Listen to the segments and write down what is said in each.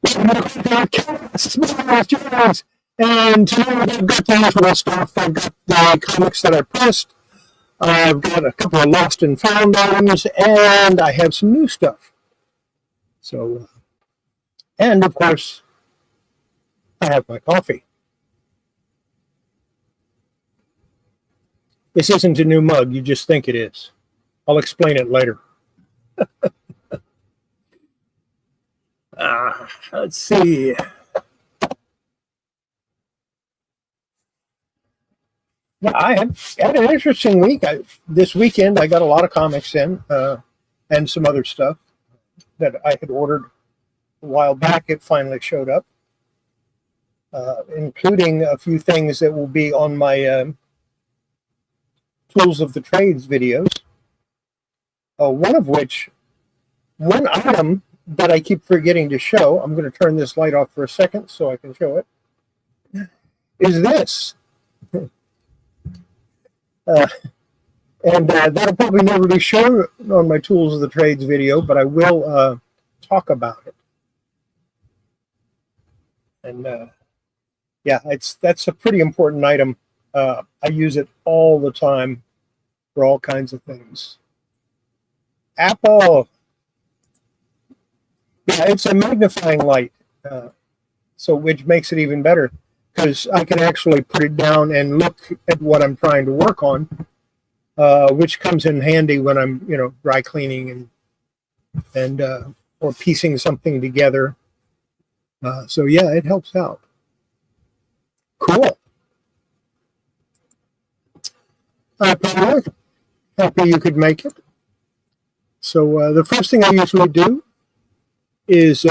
And today I've got the usual stuff. I've got the comics that I pressed. I've got a couple of lost and found items, and I have some new stuff. So, and of course, I have my coffee. This isn't a new mug. You just think it is. I'll explain it later. Let's see. Yeah, I had an interesting week. This weekend, I got a lot of comics in and some other stuff that I had ordered a while back. It finally showed up, including a few things that will be on my Tools of the Trades videos. One item that I keep forgetting to show, I'm going to turn this light off for a second so I can show it, is this. That'll probably never be shown on my Tools of the Trades video, but I will talk about it. And yeah, that's a pretty important item. I use it all the time for all kinds of things. Apple. Yeah, it's a magnifying light, so which makes it even better because I can actually put it down and look at what I'm trying to work on, which comes in handy when I'm, dry cleaning and or piecing something together. So yeah, it helps out. Cool. Paula, happy you could make it. So the first thing I usually do is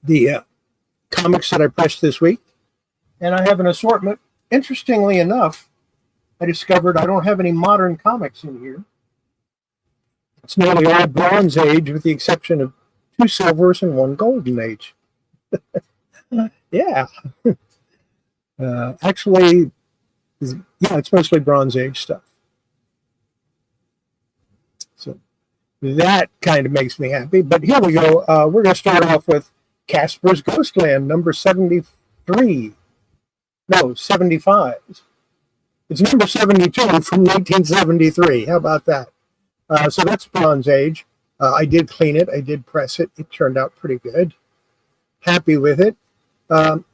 the comics that I pressed this week. And I have an assortment. Interestingly enough, I discovered I don't have any modern comics in here. It's nearly all Bronze Age with the exception of 2 silvers and 1 golden age. Yeah. Actually, yeah, it's mostly Bronze Age stuff. So that kind of makes me happy. But here we go. We're going to start off with Casper's Ghostland, number 73. No, 75. It's number 72 from 1973. How about that? So that's Bronze Age. I did clean it. I did press it. It turned out pretty good. Happy with it. Haven't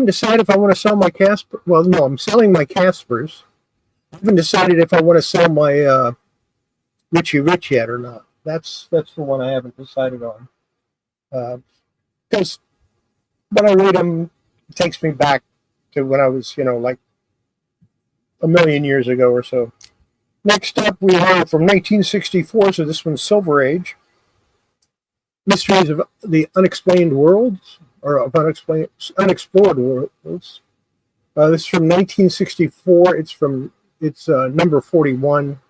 decided if I want to sell my Casper. Well, no, I'm selling my Caspers. I haven't decided if I want to sell my Richie Rich yet or not. That's the one I haven't decided on. Because when I read them, it takes me back to when I was, like a million years ago or so. Next up, we have from 1964, so this one's Silver Age. Mysteries of the Unexplained Worlds, or of Unexplored Worlds. This is from 1964. It's number 41.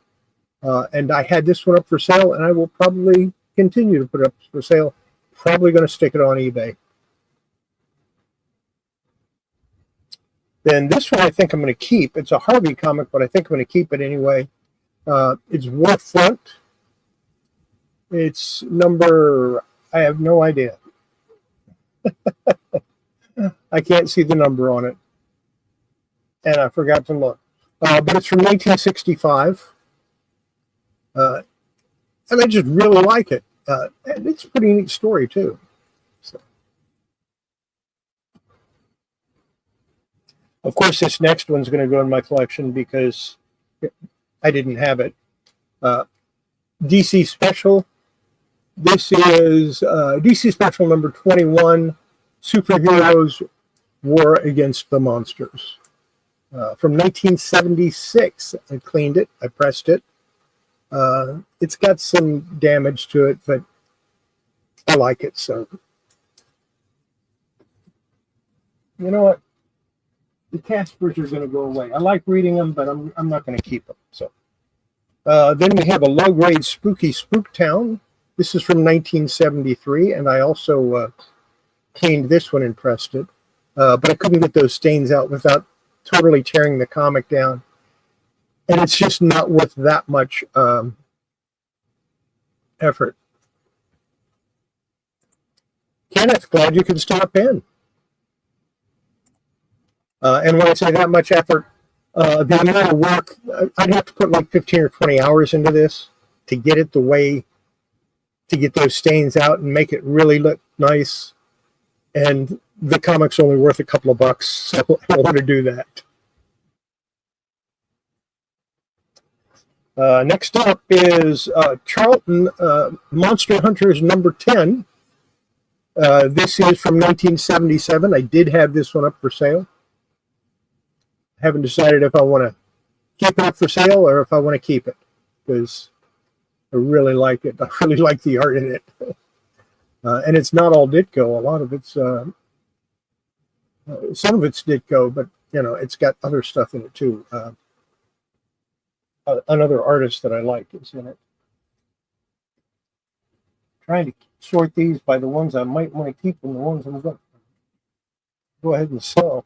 And I had this one up for sale, and I will probably continue to put it up for sale. Probably going to stick it on eBay. Then this one I think I'm going to keep. It's a Harvey comic, but I think I'm going to keep it anyway. It's Warfront. It's number, I have no idea. I can't see the number on it. And I forgot to look. But it's from 1965. And I just really like it. And it's a pretty neat story, too. So. Of course, this next one's going to go in my collection because I didn't have it. DC Special. This is DC Special number 21, Superheroes War Against the Monsters. From 1976. I cleaned it. I pressed it. It's got some damage to it, but I like it. So, you know what? The Caspers are going to go away. I like reading them, but I'm not going to keep them. So, then we have a low-grade Spooky Spooktown. This is from 1973, and I also cleaned this one and pressed it. But I couldn't get those stains out without totally tearing the comic down. And it's just not worth that much effort. Kenneth, glad you could stop in. And when I say that much effort, the amount of work, I'd have to put like 15 or 20 hours into this to get it the way, to get those stains out and make it really look nice. And the comic's only worth a couple of bucks, so I don't want to do that. Next up is Charlton Monster Hunters number 10. This is from 1977. I did have this one up for sale. Haven't decided if I want to keep it up for sale or if I want to keep it, because I really like it. I really like the art in it. And it's not all Ditko. A lot of it's, some of it's Ditko, but, you know, it's got other stuff in it too. Another artist that I like is in it. Trying to sort these by the ones I might want to keep and the ones I'm going to go ahead and sell.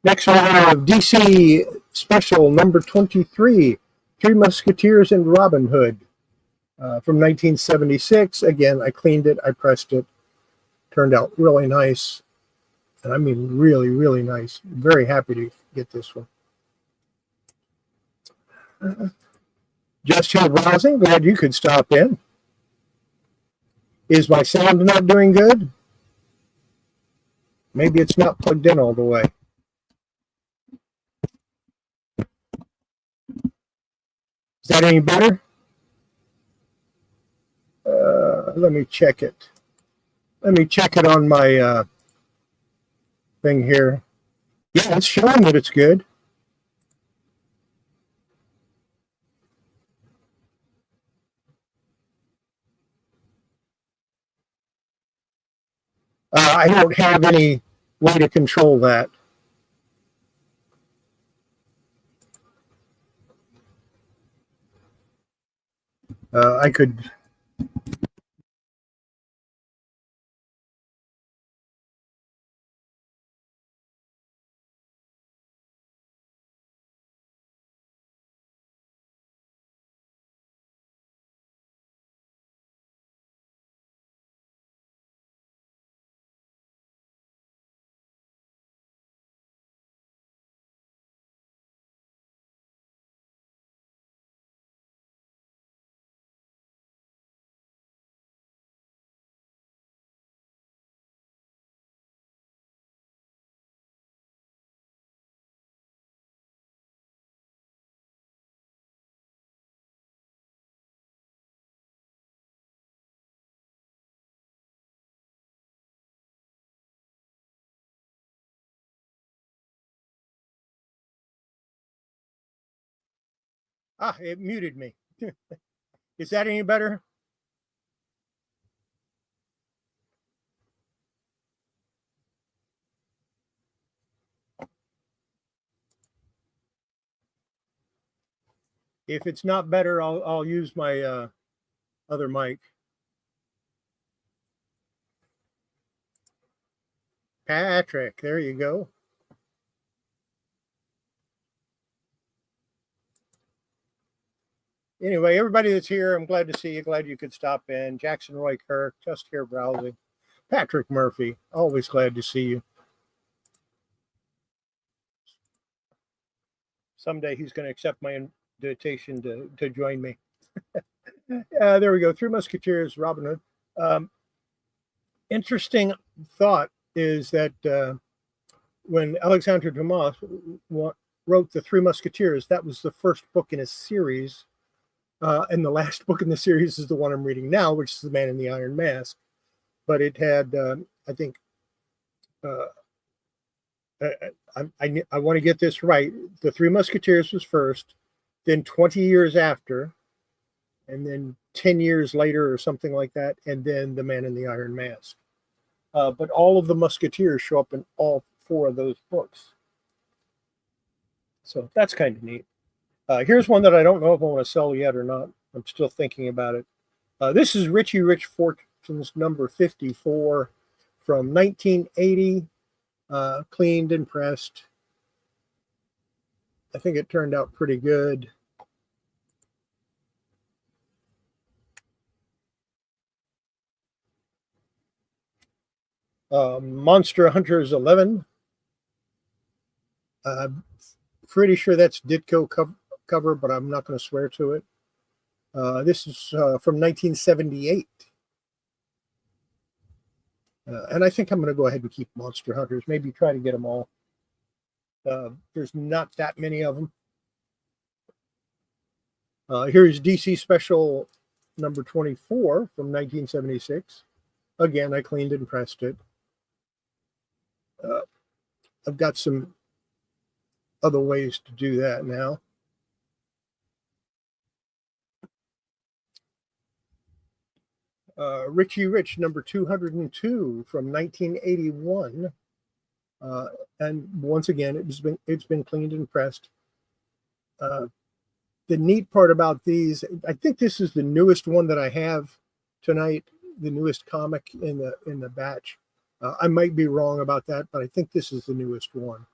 Next we have DC Special number 23, Three Musketeers and Robin Hood, from 1976. Again, I cleaned it, I pressed it, turned out really nice, and I mean really, really nice. Very happy to get this one. Just here browsing, glad you could stop in. Is my sound not doing good? Maybe it's not plugged in all the way. Is that any better? Let me check it. Let me check it on my thing here. Yeah, it's showing that it's good. I don't have any way to control that. I could. It muted me. Is that any better? If it's not better, I'll use my other mic. Patrick, there you go. Anyway, everybody that's here, I'm glad to see you. Glad you could stop in. Jackson Roy Kirk, just here browsing. Patrick Murphy, always glad to see you. Someday he's going to accept my invitation to join me. There we go. Three Musketeers, Robin Hood. Interesting thought is that when Alexandre Dumas wrote The Three Musketeers, that was the first book in a series. And the last book in the series is the one I'm reading now, which is The Man in the Iron Mask. But it had, I think, I want to get this right. The Three Musketeers was first, then 20 years after, and then 10 years later or something like that, and then The Man in the Iron Mask. But all of the Musketeers show up in all four of those books. So that's kind of neat. Here's one that I don't know if I want to sell yet or not. I'm still thinking about it. This is Richie Rich Fortunes number 54 from 1980, cleaned and pressed. I think it turned out pretty good. Monster Hunters 11. Pretty sure that's Ditko cover, but I'm not going to swear to it. This is from 1978. And I think I'm going to go ahead and keep Monster Hunters. Maybe try to get them all. There's not that many of them. Here's DC Special number 24 from 1976. Again, I cleaned and pressed it. I've got some other ways to do that now. Richie Rich number 202 from 1981. And once again, it's been cleaned and pressed. The neat part about these, I think this is the newest one that I have tonight, the newest comic in the batch. I might be wrong about that, but I think this is the newest one.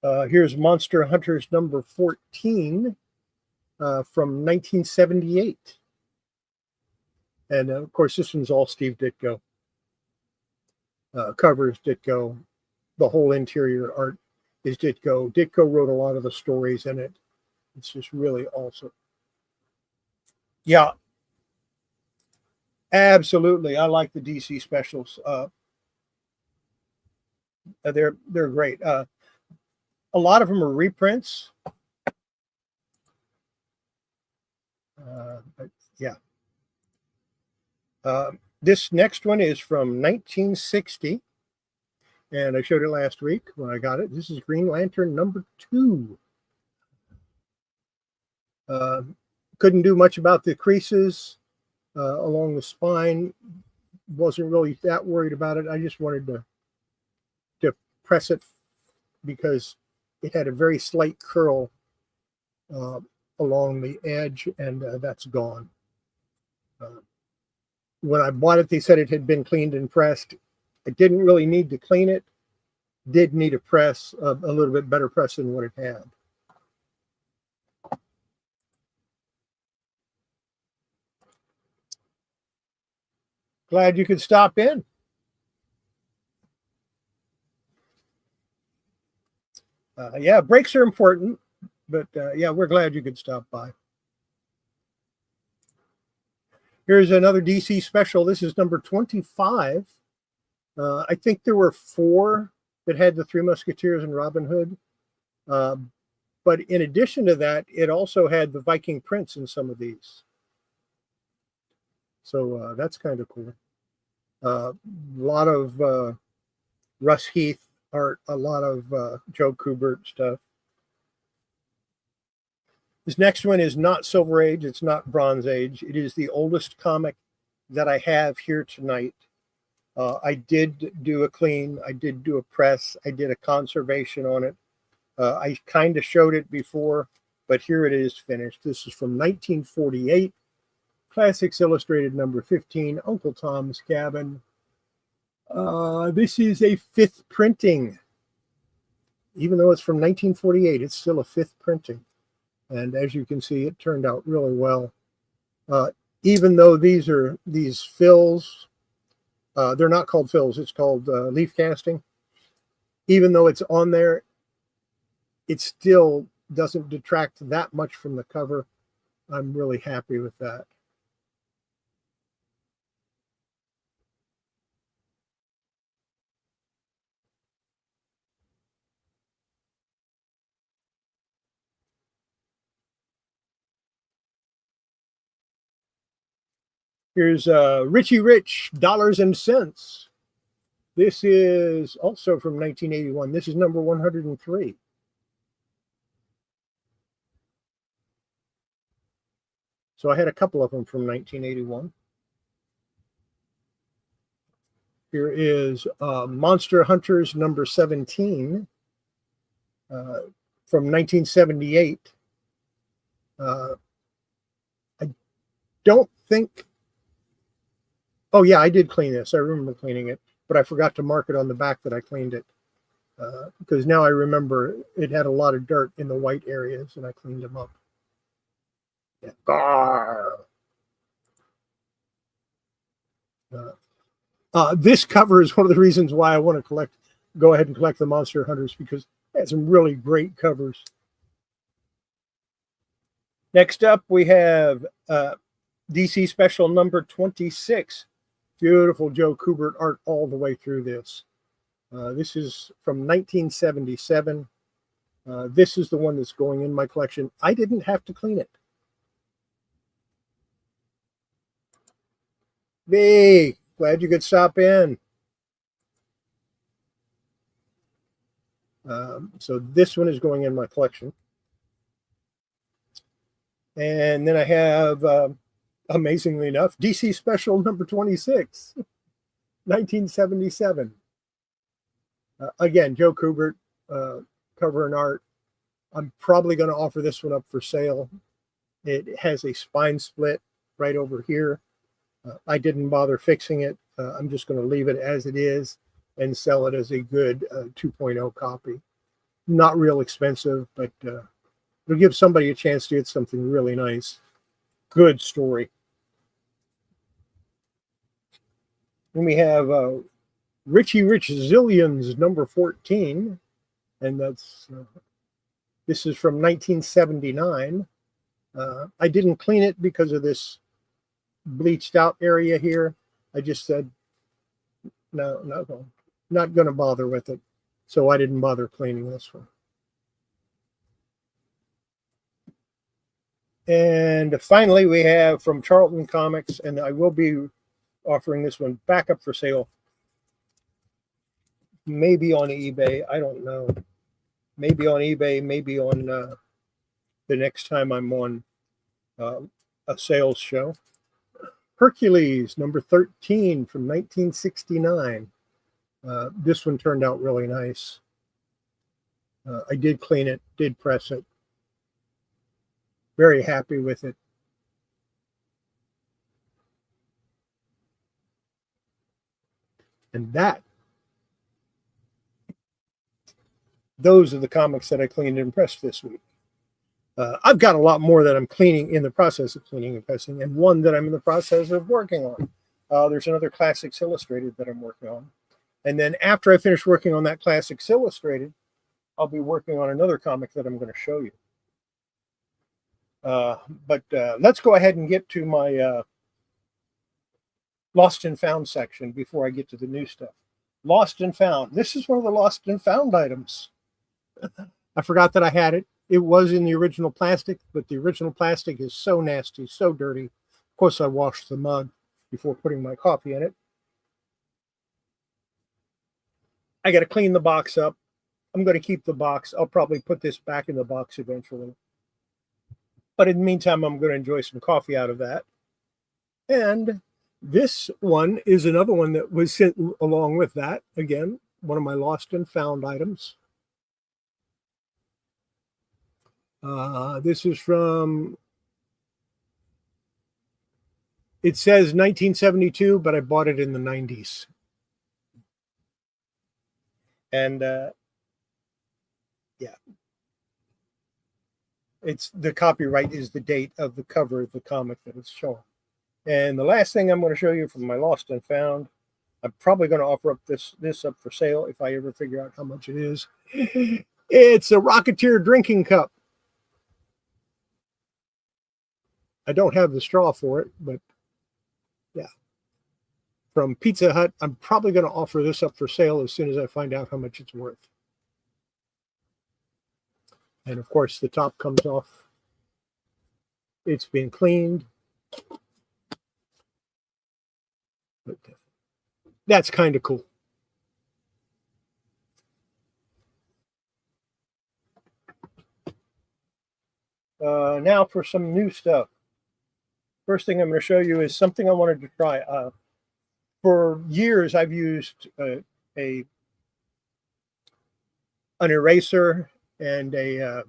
Here's Monster Hunters number 14 from 1978. And of course, this one's all Steve Ditko. Covers Ditko. The whole interior art is Ditko. Ditko wrote a lot of the stories in it. It's just really awesome. Yeah, absolutely. I like the DC specials. They're great. A lot of them are reprints. But yeah. This next one is from 1960. And I showed it last week when I got it. This is Green Lantern number 2. Couldn't do much about the creases along the spine. Wasn't really that worried about it. I just wanted to press it because it had a very slight curl along the edge, and that's gone. When I bought it, they said it had been cleaned and pressed. I didn't really need to clean it. Did need a press, a little bit better press than what it had. Glad you could stop in. Yeah, breaks are important, but yeah, we're glad you could stop by. Here's another DC special. This is number 25. I think there were 4 that had the Three Musketeers and Robin Hood. But in addition to that, it also had the Viking Prince in some of these. So that's kind of cool. A lot of Russ Heath art, a lot of Joe Kubert stuff. This next one is not Silver Age. It's not Bronze Age. It is the oldest comic that I have here tonight. I did do a clean. I did do a press. I did a conservation on it. I kind of showed it before, but here it is finished. This is from 1948. Classics Illustrated number 15, Uncle Tom's Cabin. This is a 5th printing. Even though it's from 1948, it's still a 5th printing. And as you can see, it turned out really well. Even though these fills, they're not called fills, it's called leaf casting. Even though it's on there, it still doesn't detract that much from the cover. I'm really happy with that. Here's Richie Rich, Dollars and Cents. This is also from 1981. This is number 103. So I had a couple of them from 1981. Here is Monster Hunters number 17 from 1978. I don't think... Oh, yeah, I did clean this. I remember cleaning it, but I forgot to mark it on the back that I cleaned it because now I remember it had a lot of dirt in the white areas, and I cleaned them up. Yeah. This cover is one of the reasons why I want to go ahead and collect the Monster Hunters, because it has some really great covers. Next up, we have DC Special number 26. Beautiful Joe Kubert art all the way through this. This is from 1977. This is the one that's going in my collection. I didn't have to clean it. Hey, glad you could stop in. So this one is going in my collection. And then I have, amazingly enough, DC Special number 26, 1977. Again, Joe Kubert, cover and art. I'm probably going to offer this one up for sale. It has a spine split right over here. I didn't bother fixing it. I'm just going to leave it as it is and sell it as a good 2.0 copy. Not real expensive, but it'll give somebody a chance to get something really nice. Good story. Then we have Richie Rich Zillions number 14, and that's this is from 1979. I didn't clean it because of this bleached out area here. I just said no, not going to bother with it, so I didn't bother cleaning this one. And finally, we have from Charlton Comics, and I will be offering this one back up for sale. Maybe on eBay. I don't know. Maybe on eBay, maybe on the next time I'm on a sales show. Hercules, number 13 from 1969. This one turned out really nice. I did clean it, did press it. Very happy with it. And those are the comics that I cleaned and pressed this week. I've got a lot more that I'm cleaning, in the process of cleaning and pressing, and one that I'm in the process of working on. There's another Classics Illustrated that I'm working on. And then after I finish working on that Classics Illustrated, I'll be working on another comic that I'm going to show you. But let's go ahead and get to my Lost and Found section before I get to the new stuff. Lost and Found. This is one of the Lost and Found items. I forgot that I had it. It was in the original plastic, but the original plastic is so nasty, so dirty. Of course, I washed the mug before putting my coffee in it. I got to clean the box up. I'm going to keep the box. I'll probably put this back in the box eventually. But in the meantime, I'm going to enjoy some coffee out of that. And this one is another one that was sent along with that. Again, one of my Lost and Found items. This is from, it says 1972, but I bought it in the 90s. And yeah, it's the copyright is the date of the cover of the comic that it's showing. And the last thing I'm going to show you from my Lost and Found, I'm probably going to offer up this up for sale if I ever figure out how much it is. It's a Rocketeer drinking cup. I don't have the straw for it, but yeah. From Pizza Hut, I'm probably going to offer this up for sale as soon as I find out how much it's worth. And of course, the top comes off. It's been cleaned. But that's kind of cool. Now for some new stuff. First thing I'm going to show you is something I wanted to try. For years, I've used an eraser and a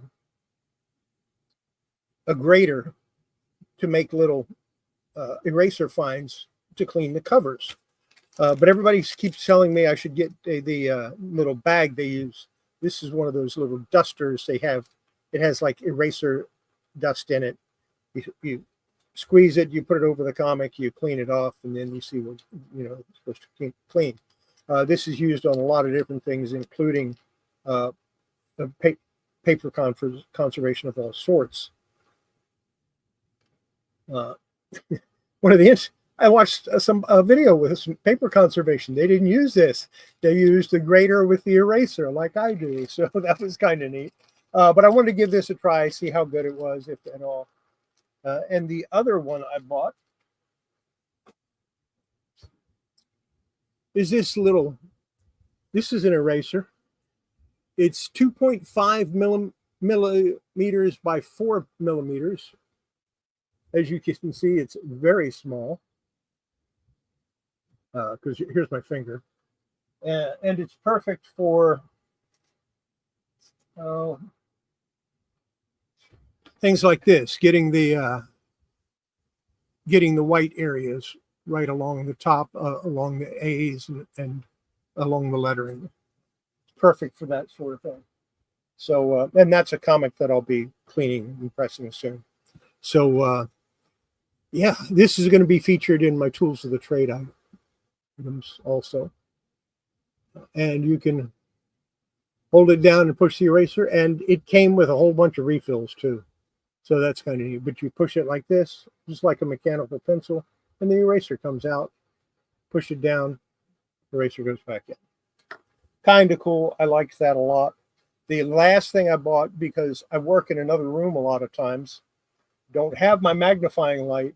grater to make little eraser fines to clean the covers. But everybody keeps telling me I should get the little bag they use. This is one of those little dusters they have. It has like eraser dust in it. You squeeze it, you put it over the comic, you clean it off, and then you see what, you know, it's supposed to clean. This is used on a lot of different things, including paper conservation of all sorts. One of the I watched a video with some paper conservation. They didn't use this. They used the grater with the eraser like I do. So that was kind of neat. But I wanted to give this a try, see how good it was, if at all. And the other one I bought is this little, this is an eraser. It's 2.5 millimeters by 4 millimeters. As you can see, it's very small. Because here's my finger. And it's perfect for things like this, getting the white areas right along the top, along the A's and along the lettering. It's perfect for that sort of thing. So, and that's a comic that I'll be cleaning and pressing soon. So, yeah, this is going to be featured in my Tools of the Trade items also. And you can hold it down and push the eraser, and it came with a whole bunch of refills too. So that's kind of neat. But you push it like this, just like a mechanical pencil, and the eraser comes out. Push it down, the eraser goes back in. Kind of cool. I liked that a lot. The last thing I bought, because I work in another room a lot of times, don't have my magnifying light.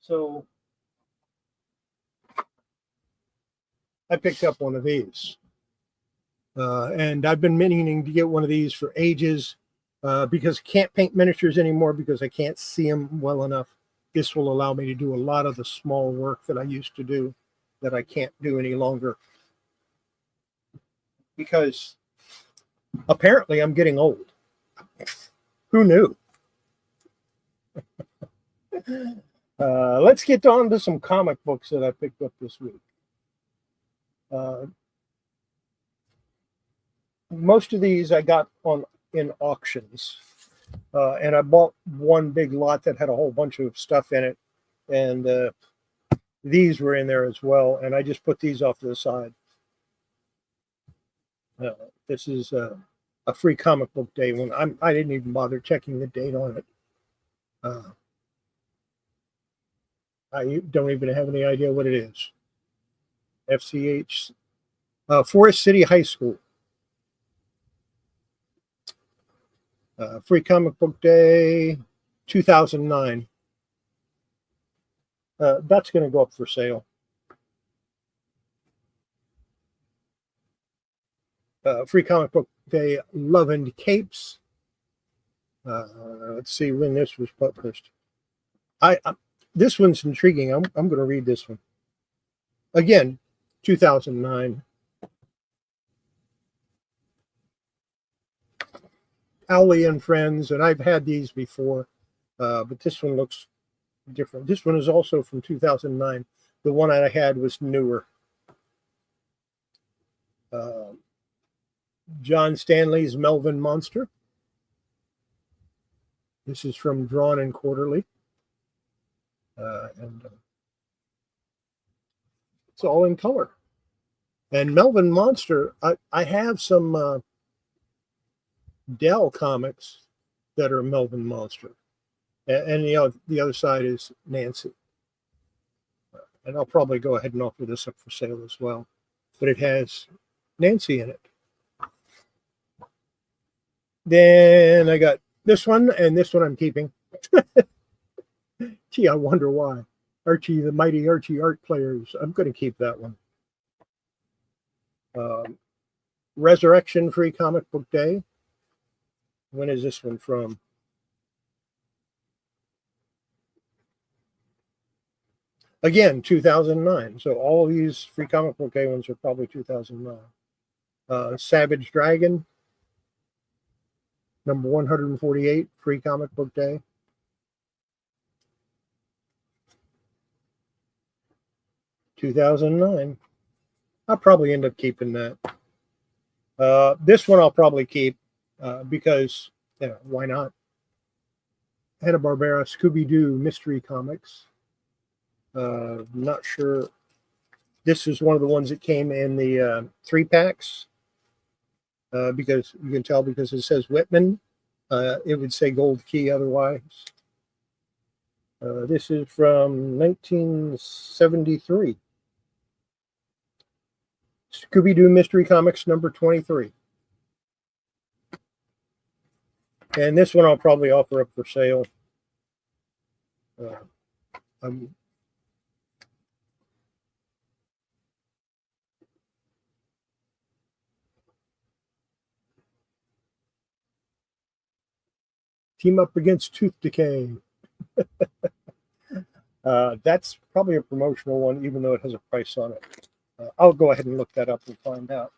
So I picked up one of these. And I've been meaning to get one of these for ages because I can't paint miniatures anymore because I can't see them well enough. This will allow me to do a lot of the small work that I used to do that I can't do any longer. Because apparently I'm getting old. Who knew? Let's get on to some comic books that I picked up this week. Most of these I got in auctions. And I bought one big lot that had a whole bunch of stuff in it. And these were in there as well. And I just put these off to the side. This is a free comic book day one. I didn't even bother checking the date on it. I don't even have any idea what it is. FCH, Forest City High School. Free comic book day, 2009. That's going to go up for sale. Free comic book day, Love and Capes. Let's see when this was published. This one's intriguing. I'm going to read this one. Again, 2009. Owly and Friends, and I've had these before, but this one looks different. This one is also from 2009. The one I had was newer. John Stanley's Melvin Monster. This is from Drawn and Quarterly. And it's all in color. And Melvin Monster, I have some Dell comics that are Melvin Monster. And the other side is Nancy. And I'll probably go ahead and offer this up for sale as well. But it has Nancy in it. Then I got this one, and this one I'm keeping. Gee, I wonder why. Archie, the Mighty Archie Art Players. I'm going to keep that one. Resurrection Free Comic Book Day. When is this one from? Again, 2009. So all of these Free Comic Book Day ones are probably 2009. Savage Dragon. Number 148, Free Comic Book Day. $2009. I'll probably end up keeping that. This one I'll probably keep because, why not? Hanna-Barbera Scooby-Doo Mystery Comics. Not sure. This is one of the ones that came in the 3-packs. Because you can tell because it says Whitman. It would say Gold Key otherwise. This is from 1973. Scooby-Doo Mystery Comics number 23. And this one I'll probably offer up for sale. Team up against Tooth Decay. That's probably a promotional one, even though it has a price on it. I'll go ahead and look that up and find out.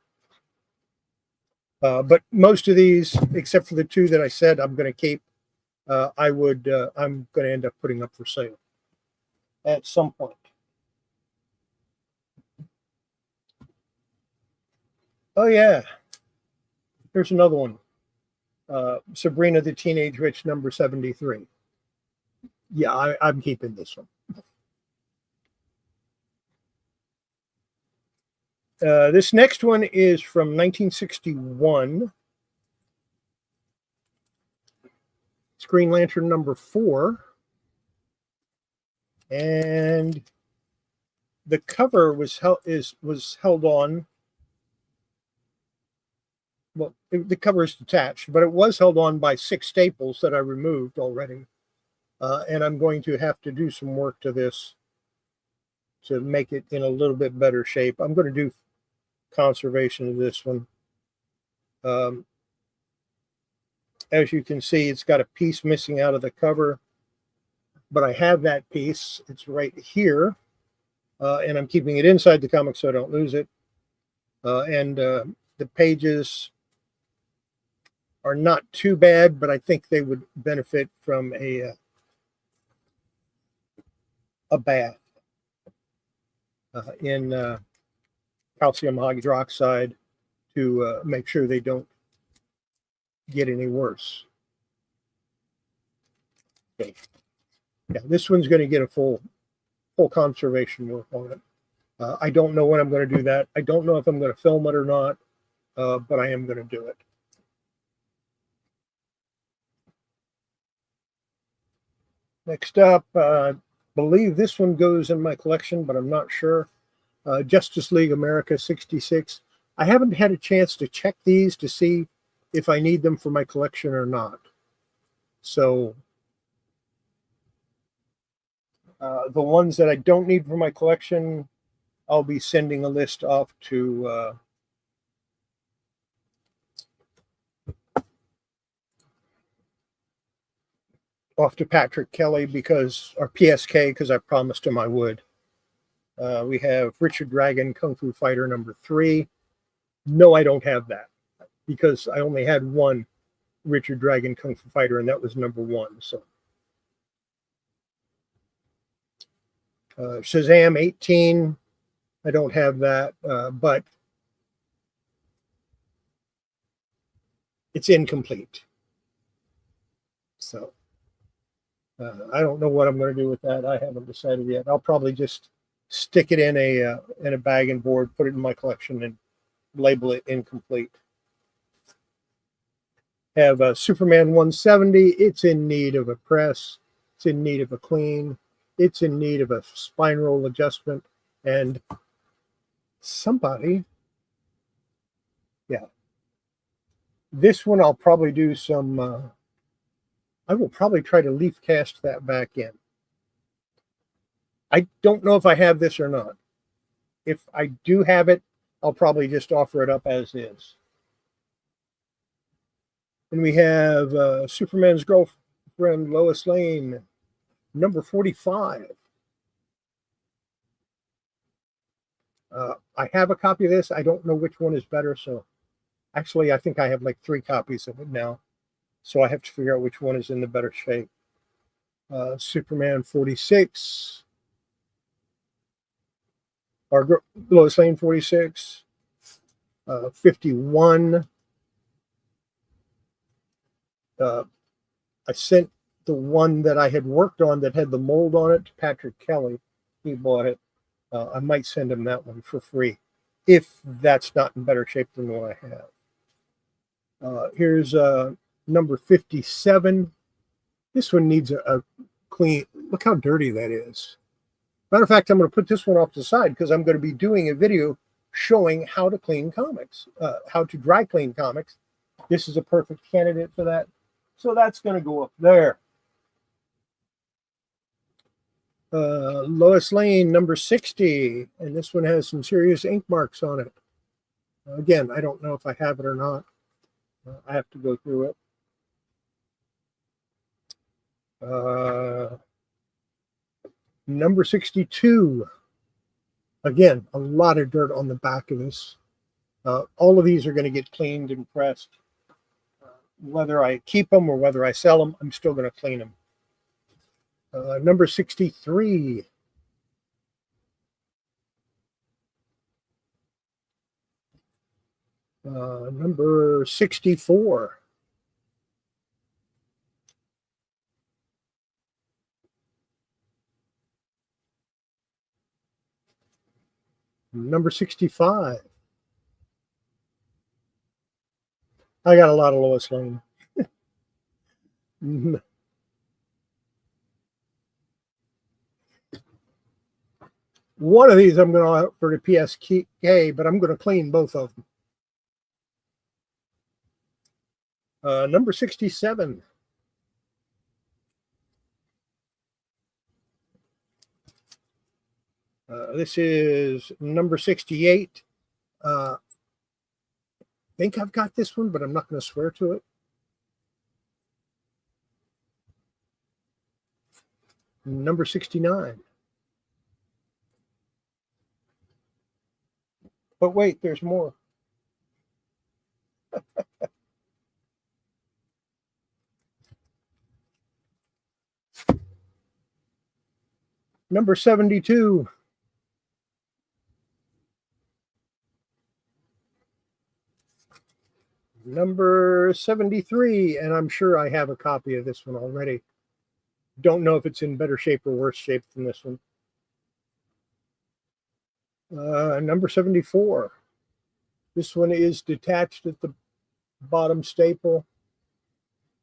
But most of these, except for the 2 that I said I'm going to keep, I'm going to end up putting up for sale at some point. Oh yeah, here's another one. Sabrina the Teenage Witch number 73. Yeah, I'm keeping this one. This next one is from 1961. It's Green Lantern number 4. And the cover was held on. Well, the cover is detached, but it was held on by 6 staples that I removed already. And I'm going to have to do some work to this to make it in a little bit better shape. I'm going to do conservation of this one. As you can see, it's got a piece missing out of the cover, but I have that piece. It's right here, and I'm keeping it inside the comic so I don't lose it. And the pages are not too bad, but I think they would benefit from a bath in calcium hydroxide to make sure they don't get any worse. Okay. Yeah, this one's going to get a full conservation work on it. I don't know when I'm going to do that. I don't know if I'm going to film it or not, but I am going to do it. Next up, I believe this one goes in my collection, but I'm not sure. Justice League America 66. I haven't had a chance to check these to see if I need them for my collection or not. So the ones that I don't need for my collection, I'll be sending a list off to Patrick Kelly or PSK, because I promised him I would. We have Richard Dragon Kung Fu Fighter number 3. No, I don't have that because I only had one Richard Dragon Kung Fu Fighter, and that was number 1. So Shazam 18. I don't have that, but it's incomplete. So I don't know what I'm going to do with that. I haven't decided yet. I'll probably just stick it in a bag and board, put it in my collection, and label it incomplete. Have Superman 170. It's in need of a press. It's in need of a clean. It's in need of a spine roll adjustment. And somebody, yeah. This one I'll probably do some, I will probably try to leaf cast that back in. I don't know if I have this or not. If I do have it, I'll probably just offer it up as is. And we have Superman's girlfriend, Lois Lane, number 45. I have a copy of this. I don't know which one is better. So actually, I think I have like 3 copies of it now. So I have to figure out which one is in the better shape. Superman 46. Or Lois Lane 46. 51. I sent the one that I had worked on that had the mold on it, Patrick Kelly. He bought it. I might send him that one for free if that's not in better shape than the one I have. Here's number 57. This one needs a clean. Look how dirty that is. Matter of fact, I'm going to put this one off to the side because I'm going to be doing a video showing how to clean comics, how to dry clean comics. This is a perfect candidate for that. So that's going to go up there. Lois Lane, number 60. And this one has some serious ink marks on it. Again, I don't know if I have it or not. I have to go through it. Number 62. Again, a lot of dirt on the back of this. All of these are going to get cleaned and pressed. Whether I keep them or whether I sell them, I'm still going to clean them. Number 63. Number 64. Number 65. I got a lot of Lois Lane. One of these I'm going to out for the PSK, but I'm going to clean both of them. Number 67. This is number 68. I think I've got this one, but I'm not going to swear to it. Number 69. But wait, there's more. Number 72. Number 73, and I'm sure I have a copy of this one already. Don't know if it's in better shape or worse shape than this one. Number 74. This one is detached at the bottom staple.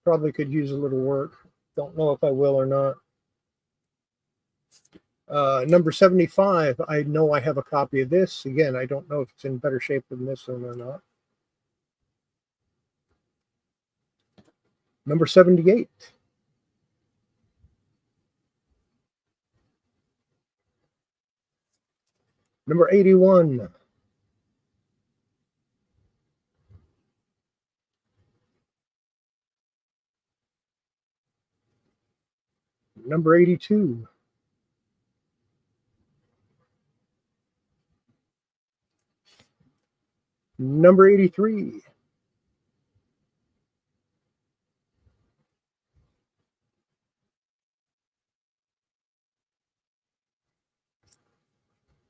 Probably could use a little work. Don't know if I will or not. Number 75. I know I have a copy of this. Again, I don't know if it's in better shape than this one or not. Number 78. Number 81. Number 82. Number 83.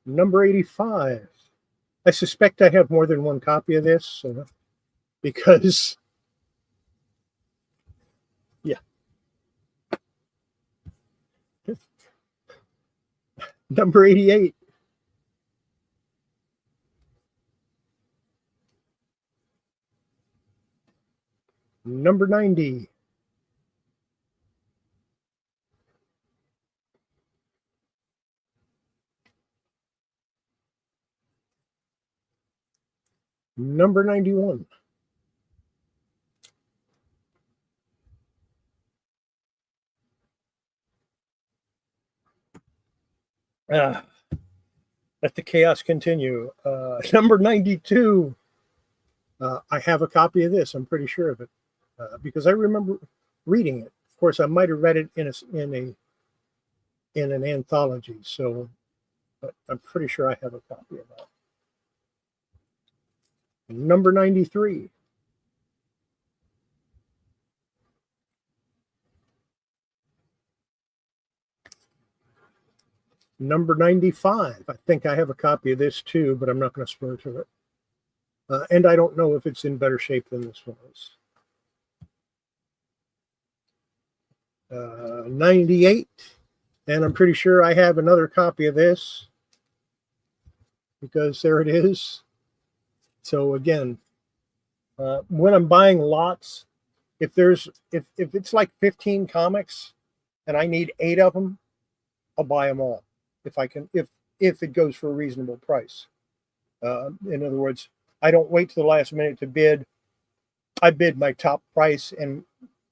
Number 85. I suspect I have more than one copy of this because, yeah. Number 88. Number 90. Number 91. Let the chaos continue. Number 92. I have a copy of this. I'm pretty sure of it because I remember reading it. Of course, I might have read it in an anthology. So, but I'm pretty sure I have a copy of that. Number 93. Number 95. I think I have a copy of this too, but I'm not going to swear to it. And I don't know if it's in better shape than this one is. 98. And I'm pretty sure I have another copy of this because there it is. So again, when I'm buying lots, if it's like 15 comics and I need 8 of them, I'll buy them all if I can, if it goes for a reasonable price. In other words, I don't wait to the last minute to bid. I bid my top price, and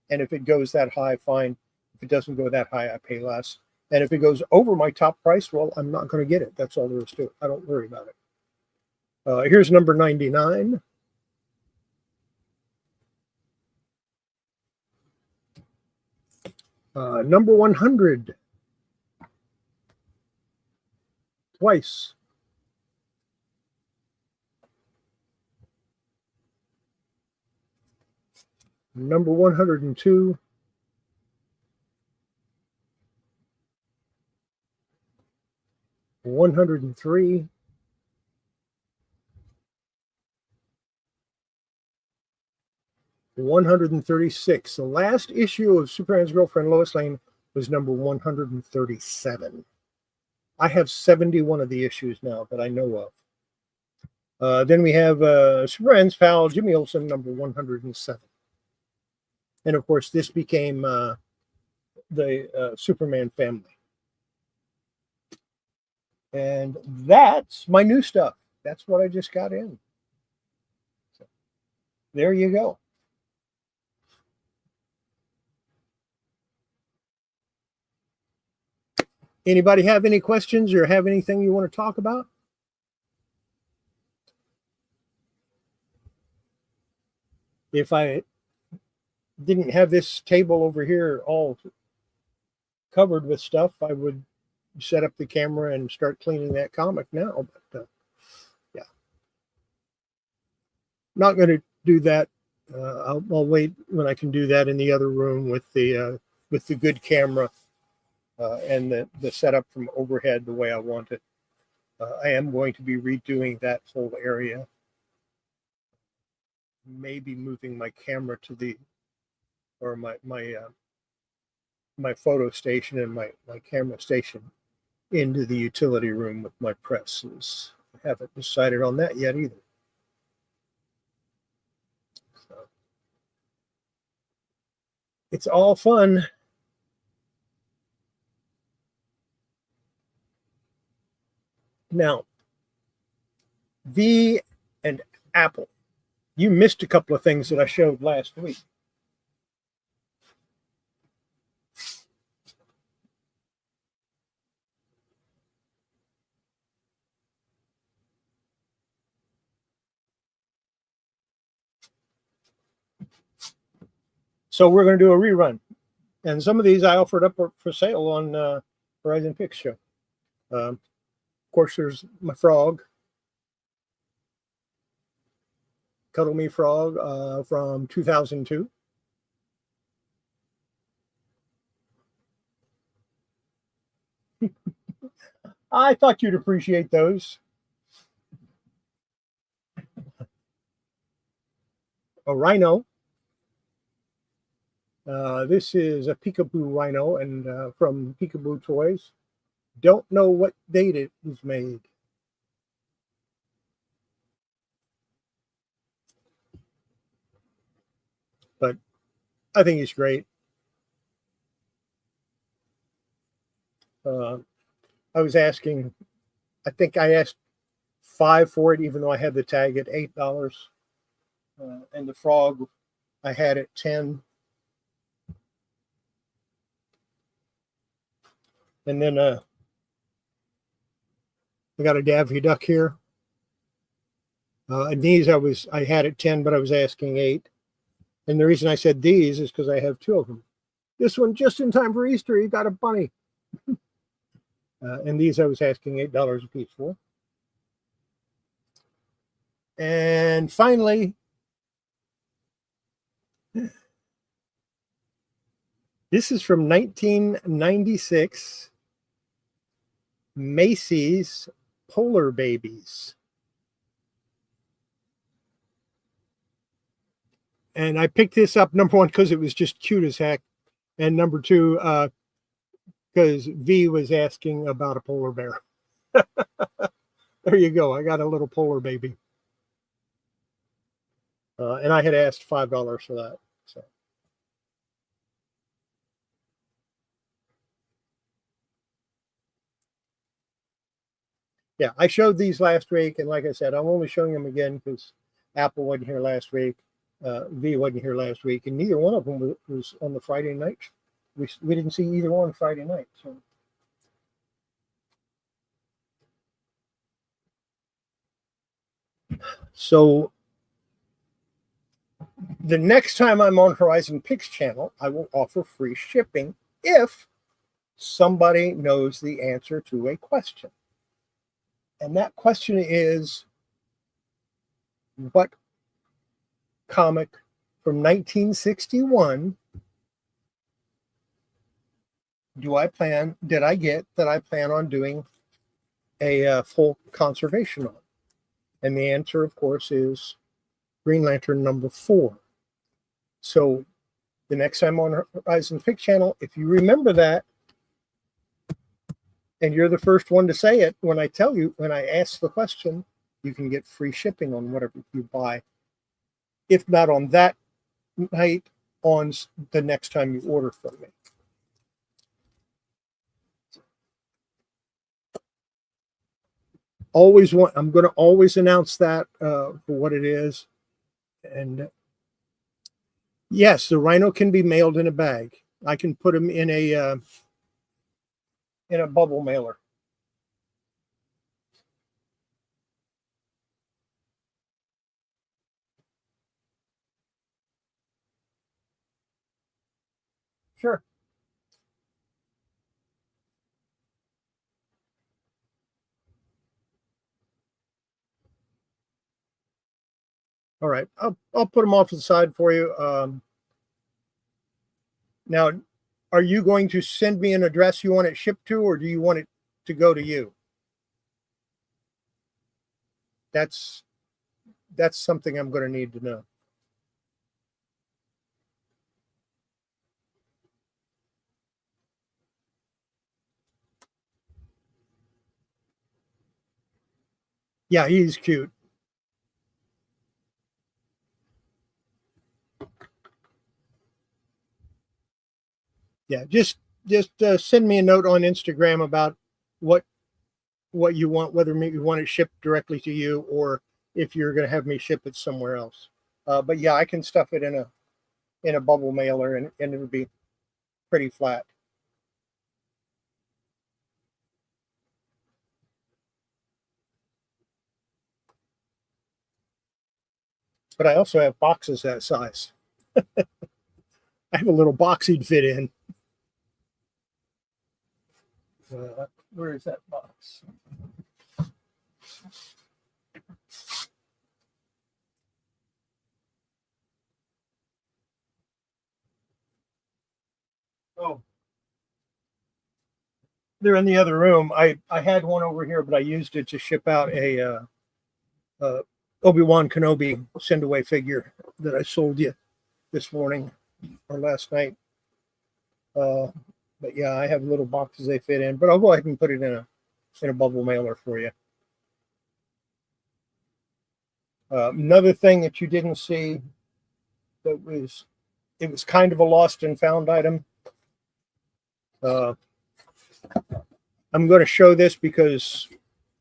if it goes that high, fine. If it doesn't go that high, I pay less. And if it goes over my top price, well, I'm not going to get it. That's all there is to it. I don't worry about it. Here's number 99. Number 100. Twice. Number 102. $103. $136. The last issue of Superman's Girlfriend Lois Lane was number 137. I have 71 of the issues now that I know of. Then we have Superman's pal Jimmy Olsen, number 107. And of course, this became the Superman family. And that's my new stuff. That's what I just got in. So, there you go. Anybody have any questions or have anything you want to talk about? If I didn't have this table over here all covered with stuff, I would set up the camera and start cleaning that comic now. But yeah, not going to do that. I'll wait when I can do that in the other room with the good camera and the setup from overhead the way I want it. I am going to be redoing that whole area. Maybe moving my camera to the, or my photo station and my camera station into the utility room with my presses. I haven't decided on that yet either. So, it's all fun. Now, V and Apple. You missed a couple of things that I showed last week. So we're going to do a rerun. And some of these I offered up for sale on Horizon Picks Show. Of course, there's my frog. Cuddle Me Frog from 2002. I thought you'd appreciate those. A rhino. This is a Peekaboo Rhino and from Peekaboo Toys. Don't know what date it was made. But I think it's great. I was asking, I think I asked $5 for it, even though I had the tag at $8. And the frog, I had it $10. And then I got a Daffy Duck here. And these I had it 10, but I was asking 8. And the reason I said these is because I have 2 of them. This one just in time for Easter, you got a bunny. And these I was asking $8 a piece for. And finally, this is from 1996. Macy's Polar Babies. And I picked this up, number one, because it was just cute as heck. And number two, because V was asking about a polar bear. There you go. I got a little polar baby. And I had asked $5 for that. So. Yeah, I showed these last week, and like I said, I'm only showing them again because Apple wasn't here last week, V wasn't here last week, and neither one of them was on the Friday night. We didn't see either one Friday night. So the next time I'm on Horizon Picks channel, I will offer free shipping if somebody knows the answer to a question. And that question is, what comic from 1961 did I get that I plan on doing a full conservation on? And the answer, of course, is Green Lantern #4. So the next time on Horizon Pick channel, if you remember that, and you're the first one to say it when I ask the question, you can get free shipping on whatever you buy. If not on that night, on the next time you order from me. I'm going to always announce that for what it is. And yes, the Rhino can be mailed in a bag. I can put them in a bubble mailer. Sure. All right, I'll put them off to the side for you. Now, are you going to send me an address you want it shipped to, or do you want it to go to you? That's something I'm going to need to know. Yeah, he's cute. Yeah, just send me a note on Instagram about what you want, whether you want it shipped directly to you or if you're going to have me ship it somewhere else. But yeah, I can stuff it in a bubble mailer, and it'll be pretty flat. But I also have boxes that size. I have a little box he'd fit in. Where is that box? Oh, they're in the other room. I had one over here, but I used it to ship out a Obi-Wan Kenobi send-away figure that I sold you this morning or last night. But yeah, I have little boxes they fit in, but I'll go ahead and put it in a bubble mailer for you. Another thing that you didn't see that was kind of a lost and found item. I'm going to show this because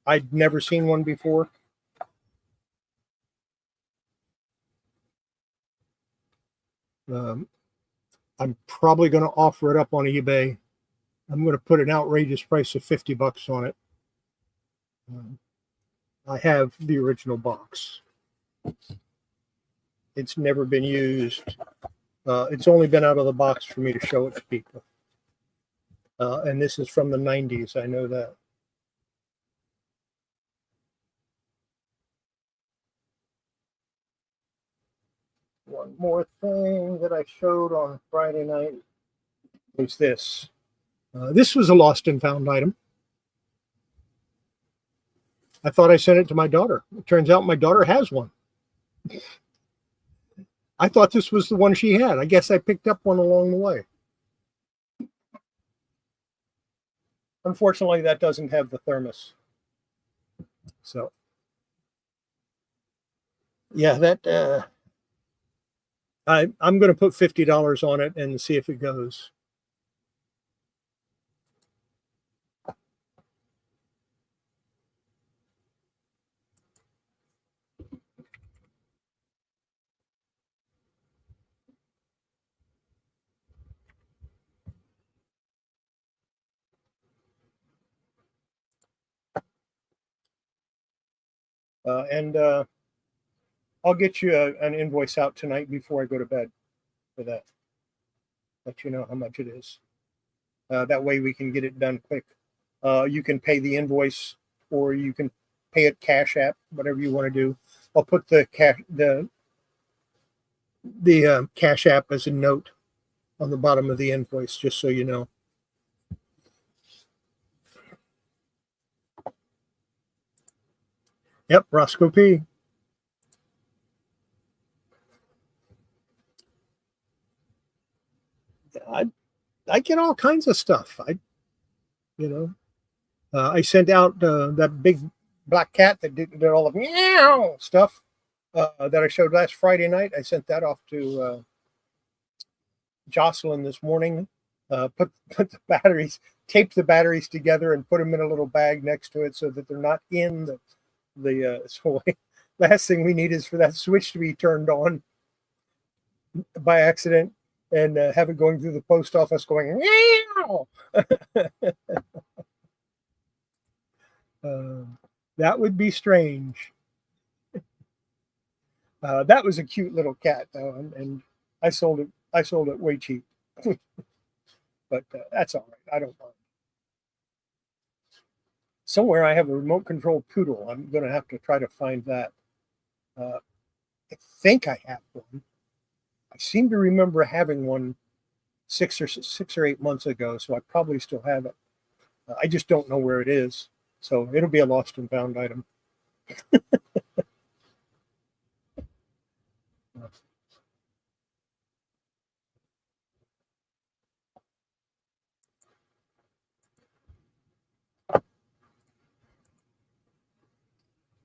I'd never seen one before. I'm probably going to offer it up on eBay. I'm going to put an outrageous price of $50 on it. I have the original box. It's never been used. It's only been out of the box for me to show it to people. And this is from the 90s. I know that. One more thing that I showed on Friday night was this. This was a lost and found item. I thought I sent it to my daughter. It turns out my daughter has one. I thought this was the one she had. I guess I picked up one along the way. Unfortunately, that doesn't have the thermos. So, yeah, that I'm going to put $50 on it and see if it goes. And I'll get you an invoice out tonight before I go to bed for that. Let you know how much it is. That way we can get it done quick. You can pay the invoice, or you can pay it Cash App, whatever you want to do. I'll put the Cash App as a note on the bottom of the invoice, just so you know. Yep, Roscoe P. I get all kinds of stuff. I sent out that big black cat that did all the meow stuff that I showed last Friday night. I sent that off to Jocelyn this morning. Put the batteries, taped the batteries together, and put them in a little bag next to it so that they're not in the so last thing we need is for that switch to be turned on by accident and have it going through the post office going meow. That would be strange. That was a cute little cat, though, and I sold it way cheap. But that's all right. I don't mind. Somewhere I have a remote control poodle. I'm going to have to try to find that. I think I have one. I seem to remember having one 6 or 8 months ago, so I probably still have it. I just don't know where it is, so it'll be a lost and found item.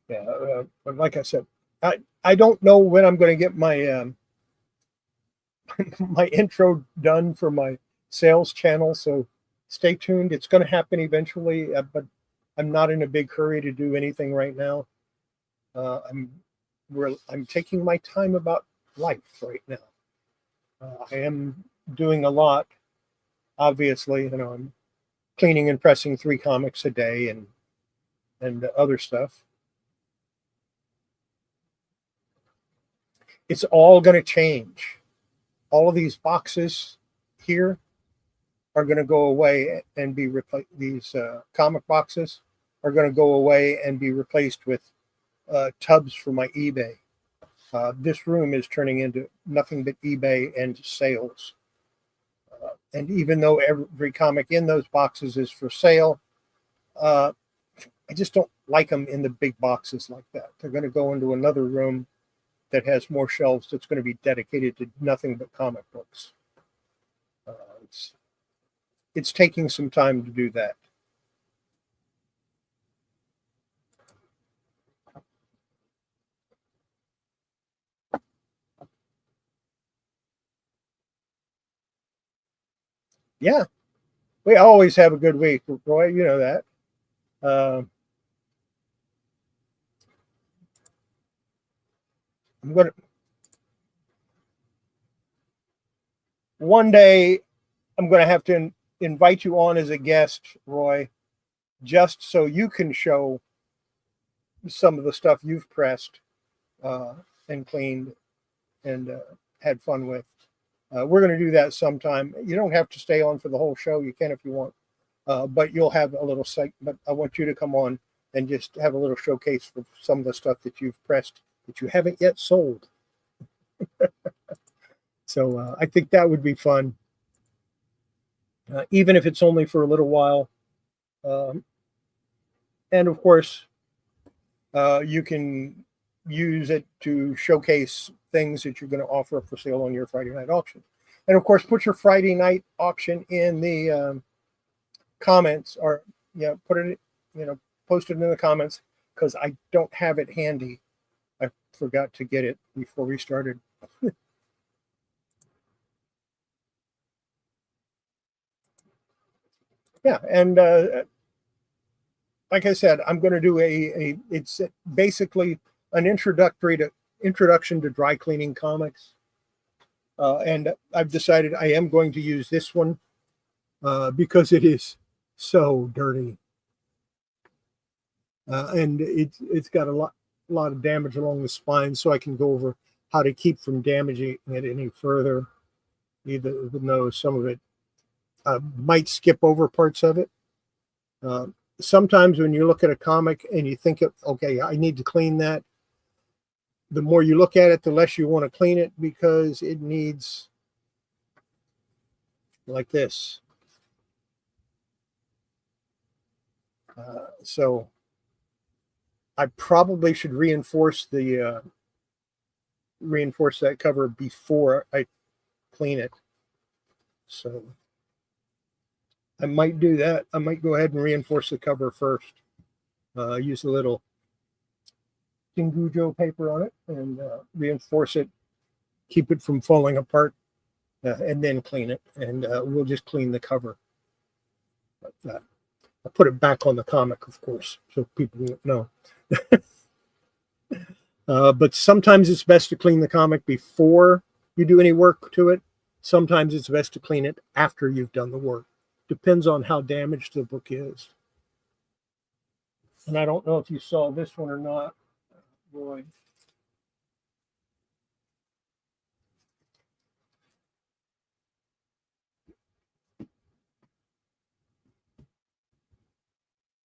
Yeah, but like I said, I don't know when I'm going to get my my intro done for my sales channel, so stay tuned. It's going to happen eventually, but I'm not in a big hurry to do anything right now. I'm taking my time about life right now. I am doing a lot, obviously. I'm cleaning and pressing 3 comics a day and other stuff. It's all going to change. All of these boxes here are going to go away and be replaced. These comic boxes are going to go away and be replaced with tubs for my eBay. This room is turning into nothing but eBay and sales. And even though every comic in those boxes is for sale, I just don't like them in the big boxes like that. They're going to go into another room that has more shelves that's going to be dedicated to nothing but comic books. It's taking some time to do that. Yeah, we always have a good week, Roy. You know that. I'm gonna one day. I'm gonna have to invite you on as a guest, Roy, just so you can show some of the stuff you've pressed and cleaned and had fun with. We're going to do that sometime. You don't have to stay on for the whole show. You can if you want, but you'll have a little But I want you to come on and just have a little showcase for some of the stuff that you've pressed that you haven't yet sold. So I think that would be fun, even if it's only for a little while. And of course, you can use it to showcase things that you're going to offer up for sale on your Friday night auction. And of course, put your Friday night auction in the comments, or put it, post it in the comments, because I don't have it handy. I forgot to get it before we started. Yeah, and like I said, I'm going to do it's basically an introduction to dry cleaning comics. And I've decided I am going to use this one because it is so dirty. And it's got a lot of damage along the spine, so I can go over how to keep from damaging it any further, even though some of it might skip over parts of it. Sometimes when you look at a comic and you think, okay, I need to clean that, the more you look at it, the less you want to clean it, because it needs, like this. So I probably should reinforce that cover before I clean it. So I might do that. I might go ahead and reinforce the cover first. Use a little Tingujo paper on it and reinforce it, keep it from falling apart, and then clean it. And we'll just clean the cover like that. I'll put it back on the comic, of course, so people won't know. But sometimes it's best to clean the comic before you do any work to it. Sometimes it's best to clean it after you've done the work. Depends on how damaged the book is. And I don't know if you saw this one or not, Roy.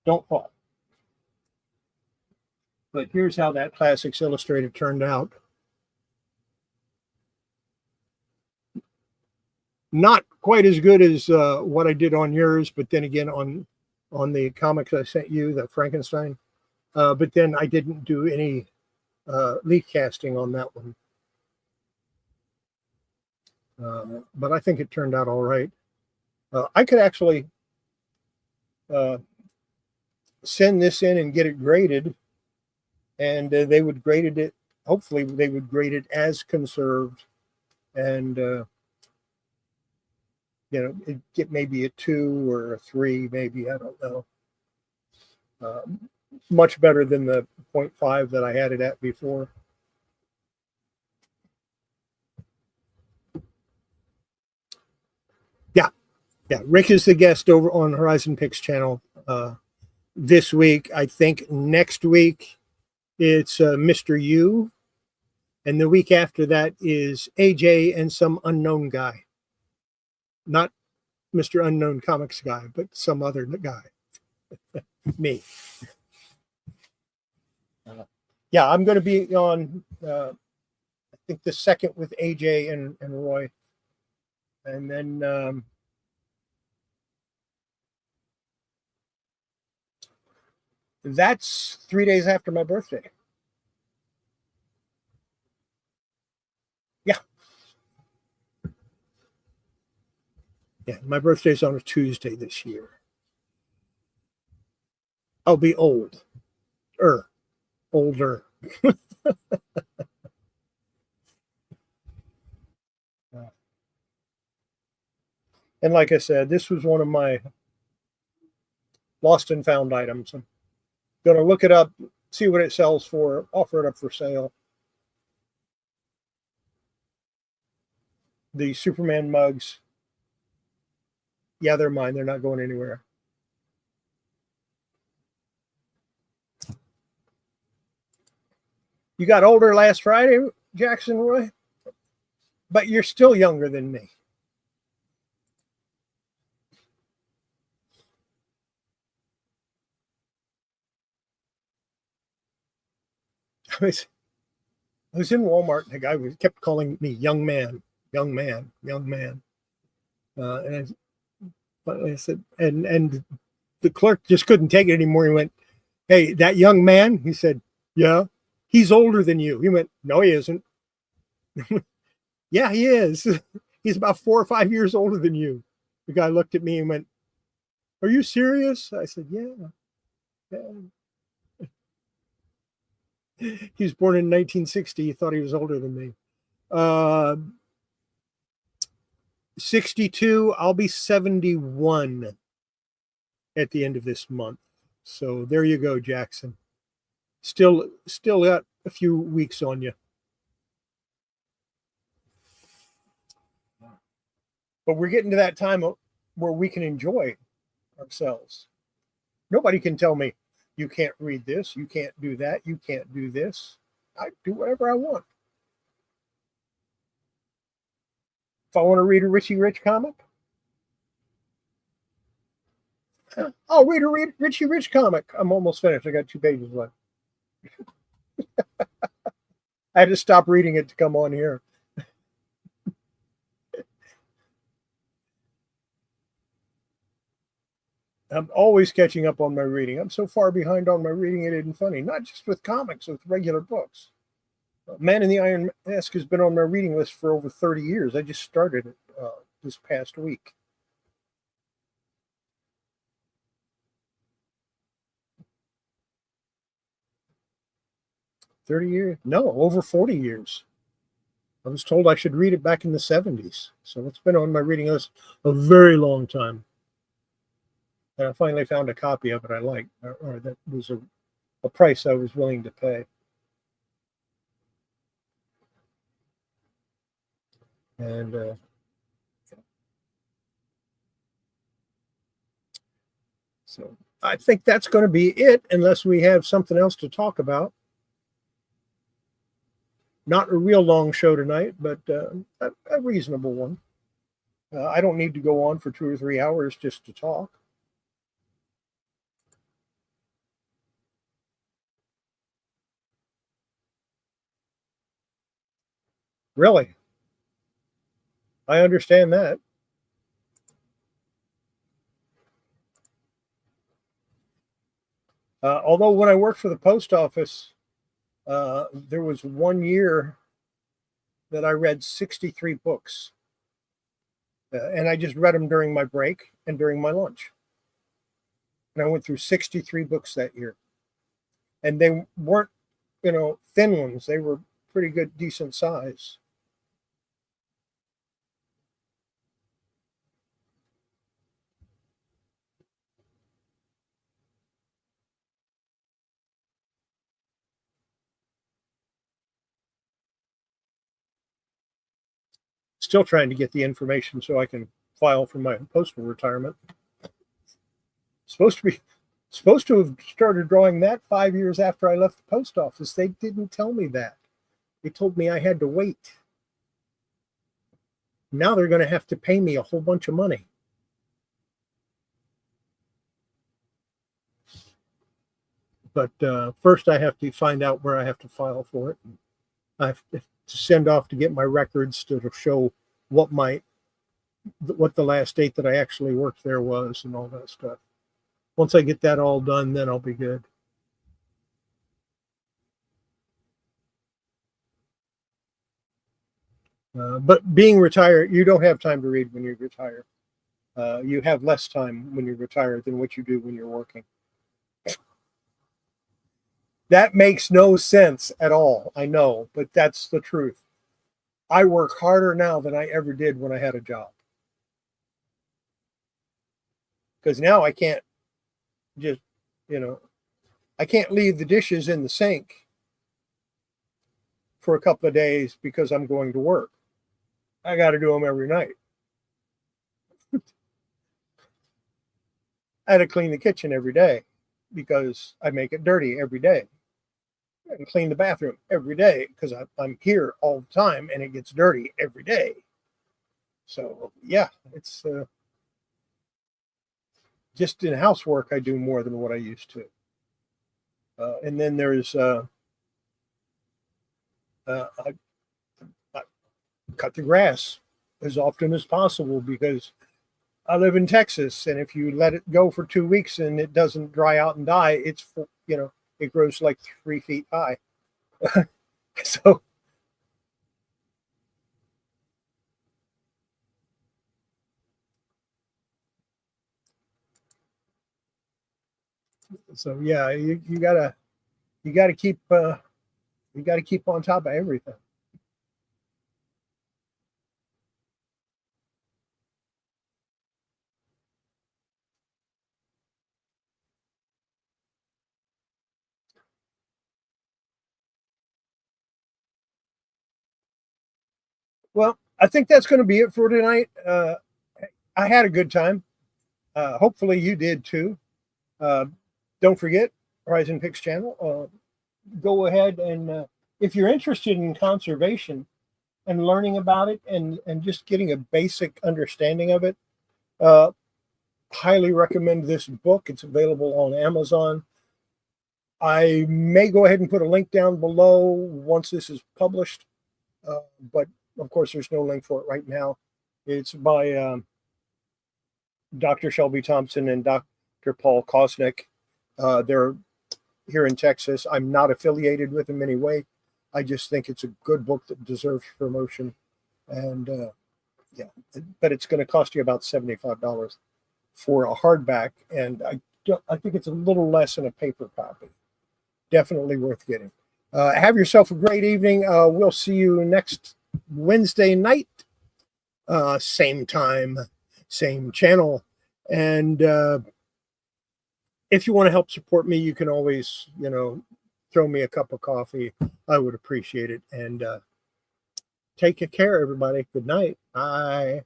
Don't fall. But here's how that Classics Illustrated turned out. Not quite as good as what I did on yours, but then again on the comics I sent you, the Frankenstein. But then I didn't do any leaf casting on that one. But I think it turned out all right. I could actually send this in and get it graded, and they would grade it. Hopefully, they would grade it as conserved, and it'd get maybe a 2 or a 3, maybe, I don't know. Much better than the 0.5 that I had it at before. Yeah, Rick is the guest over on Horizon Picks channel this week. I think next week it's Mr. U, and the week after that is AJ and some unknown guy. Not Mr. Unknown Comics guy, but some other guy. Me. Yeah, I'm going to be on, I think, the second with AJ and Roy. And then that's 3 days after my birthday. Yeah, my birthday's on a Tuesday this year. I'll be older. And like I said, this was one of my lost and found items. I'm going to look it up, see what it sells for, offer it up for sale. The Superman mugs, yeah, they're mine. They're not going anywhere. You got older last Friday, Jackson Roy, but you're still younger than me. I was in Walmart, and the guy kept calling me young man. And I said, and the clerk just couldn't take it anymore. He went, "Hey, that young man," he said, "Yeah, he's older than you." He went, "No, he isn't." "Yeah, he is. He's about 4 or 5 years older than you." The guy looked at me and went, Are you serious? I said, yeah. Yeah. He was born in 1960. He thought he was older than me. 62. I'll be 71 at the end of this month. So there you go, Jackson. Still got a few weeks on you. But we're getting to that time where we can enjoy ourselves. Nobody can tell me you can't read this, you can't do that, you can't do this. I do whatever I want. If I want to read a Richie Rich comic, I'll read a Richie Rich comic. I'm almost finished. I got 2 pages left. I had to stop reading it to come on here. I'm always catching up on my reading. I'm so far behind on my reading, it isn't funny. Not just with comics, with regular books. Man in the Iron Mask has been on my reading list for over 30 years. I just started it this past week. $30 No, over 40 years. I was told I should read it back in the 70s. So it's been on my reading list a very long time. And I finally found a copy of it I liked, or that was a price I was willing to pay. And so I think that's going to be it, unless we have something else to talk about. Not a real long show tonight, but a reasonable one. I don't need to go on for 2 or 3 hours just to talk. Really, I understand that. Although when I worked for the post office, there was 1 year that I read 63 books. And I just read them during my break and during my lunch. And I went through 63 books that year. And they weren't, thin ones. They were pretty good, decent size. Still trying to get the information so I can file for my postal retirement. Supposed to have started drawing that 5 years after I left the post office. They didn't tell me that. They told me I had to wait. Now they're going to have to pay me a whole bunch of money. But first I have to find out where I have to file for it. I have to send off to get my records to show what the last date that I actually worked there was and all that stuff. Once I get that all done, then I'll be good. But being retired, you don't have time to read when you retire. You have less time when you're retired than what you do when you're working. That makes no sense at all. I know, but that's the truth. I work harder now than I ever did when I had a job. Because now I can't just, I can't leave the dishes in the sink for a couple of days because I'm going to work. I got to do them every night. I had to clean the kitchen every day because I make it dirty every day. I can clean the bathroom every day because I'm here all the time and it gets dirty every day. So yeah, it's just in housework I do more than what I used to. And then there's I cut the grass as often as possible because I live in Texas, and if you let it go for 2 weeks and it doesn't dry out and die, it grows like 3 feet high. So So yeah, you gotta keep you gotta keep on top of everything. Well, I think that's going to be it for tonight. I had a good time. Hopefully you did too. Uh, don't forget Horizon Picks channel. Go ahead and if you're interested in conservation and learning about it and just getting a basic understanding of it, uh, highly recommend this book. It's available on Amazon. I may go ahead and put a link down below once this is published, but of course, there's no link for it right now. It's by Dr. Shelby Thompson and Dr. Paul Kosnick. They're here in Texas. I'm not affiliated with them anyway. I just think it's a good book that deserves promotion. And yeah, but it's going to cost you about $75 for a hardback. And I think it's a little less than a paper copy. Definitely worth getting. Have yourself a great evening. We'll see you next Wednesday night. Same time, same channel. And if you want to help support me, you can always, throw me a cup of coffee. I would appreciate it. And take care, everybody. Good night. Bye.